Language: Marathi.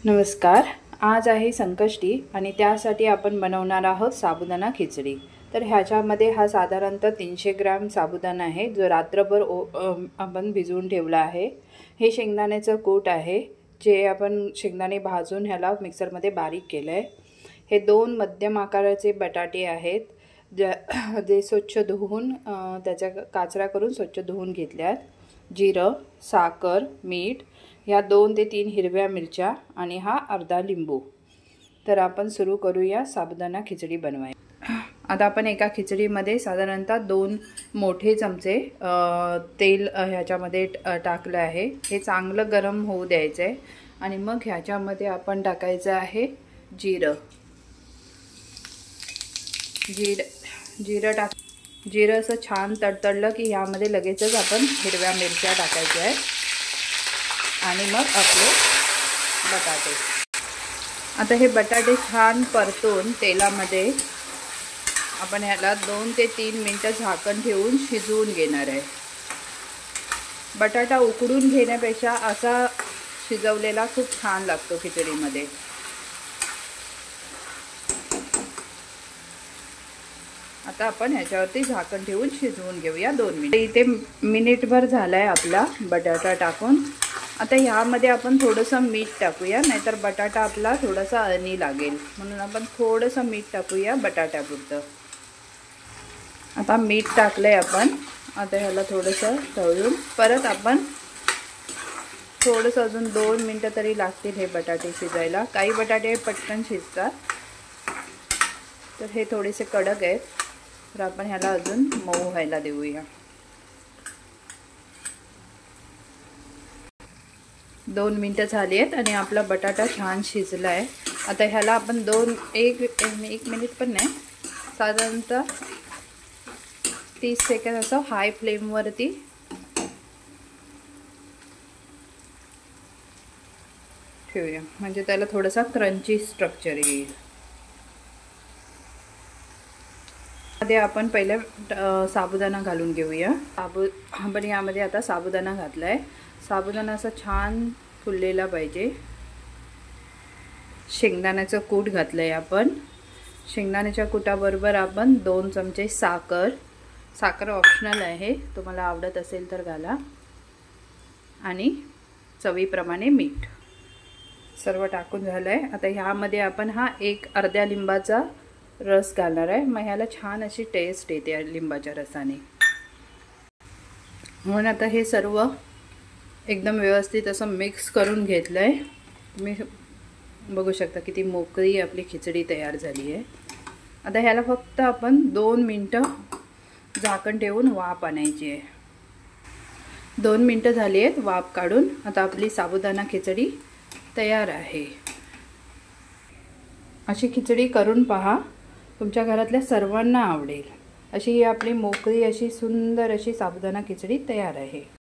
नमस्कार. आज आहे संकष्टी आणि त्यासाठी आपण बनवणार आहोत साबुदाणा खिचडी. तर ह्याच्यामध्ये हा साधारणतः 300 ग्रॅम साबुदाणा आहे जो रात्रभर आपण भिजवून ठेवला आहे. हे शेंगदाण्याचं कूट आहे जे आपण शेंगदाणे भाजून ह्याला मिक्सरमध्ये बारीक केलं आहे. हे 2 मध्यम आकाराचे बटाटे आहेत जे स्वच्छ धुवून त्याचा काचरा करून स्वच्छ धुवून घेतल्यात. जिरं, साखर, मीठ, ह्या 2 ते 3 हिरव्या मिरच्या आणि हा अर्धा लिंबू. तर आपण सुरू करूया साबुदाणा खिचडी बनवायला. आता आपण एका खिचडीमध्ये साधारणतः 2 मोठे चमचे तेल ह्याच्यामध्ये टाकलं आहे. हे चांगलं गरम होऊ द्यायचं आहे आणि मग ह्याच्यामध्ये आपण टाकायचं आहे जिरं असं छान तडतडलं की ह्यामध्ये लगेचच आपण हिरव्या मिरच्या टाकायच्या आहेत आणि मग आपले बटाटे. आता हे बटाटे छान परतून तेलामध्ये आपण ह्याला 2 ते 3 मिनिटं झाकण ठेवून शिजवून घेणार आहे. बटाटा उकडून घेण्यापेक्षा असा शिजवलेला खूप छान लागतो खिचडीमध्ये. आता आपण ह्याच्यावरती झाकण ठेवून शिजवून घेऊया 2 मिनिट. इथे मिनिटभर झालाय आपला बटाटा टाकून. आता ह्यामध्ये आपण थोडंसं मीठ टाकूया, नाहीतर बटाटा आपला थोडासा अळणी लागेल, म्हणून आपण थोडंसं मीठ टाकूया बटाट्यापुरतं. आता मीठ टाकलंय आपण. आता ह्याला थोडंसं तळून परत आपण थोडंसं अजून 2 मिनिटं तरी लागतील हे बटाटे शिजायला. काही बटाटे पटकन शिजतात तर हे थोडेसे कडक आहेत, तर आपण ह्याला अजून मऊ व्हायला देऊया. 2 मिनिटं झाली आहेत आणि आपला बटाटा छान शिजला आहे. आता ह्याला आपण एक मिनिट पण नाही, साधारणतः 30 सेकंद असं हाय फ्लेमवरती ठेवूया, म्हणजे त्याला थोडासा क्रंची स्ट्रक्चर येईल. मध्ये आपण पहिले साबुदाणा घालून घेऊया. आपण यामध्ये आता साबुदाणा घातला आहे. साबुदाणा असं छान फुललेला पाहिजे. शेंगदाण्याचं कूट घातलं आहे आपण. शेंगदाण्याच्या कुटाबरोबर आपण 2 चमचे साखर ऑप्शनल आहे, तुम्हाला आवडत असेल तर घाला, आणि चवीप्रमाणे मीठ. सर्व टाकून झालं आहे. आता ह्यामध्ये आपण अर्ध्या लिंबाचा रस घालणार आहे. मग ह्याला छान अशी टेस्ट येते लिंबाच्या रसाने. म्हणून आता हे सर्व एकदम व्यवस्थित असं मिक्स करून घेतलं आहे. तुम्ही बघू शकता किती मोकळी आपली खिचडी तयार झाली आहे. आता ह्याला फक्त आपण 2 मिनिटं झाकण ठेवून वाफ आणायची आहे. 2 मिनिटं झाली आहेत वाफ काढून. आता आपली साबुदाणा खिचडी तयार आहे. अशी खिचडी करून पहा, तुमच्या घरातल्या सर्वांना आवडेल. अशी ही आपली मोकळी अशी सुंदर अशी साबुदाणा खिचडी तयार आहे.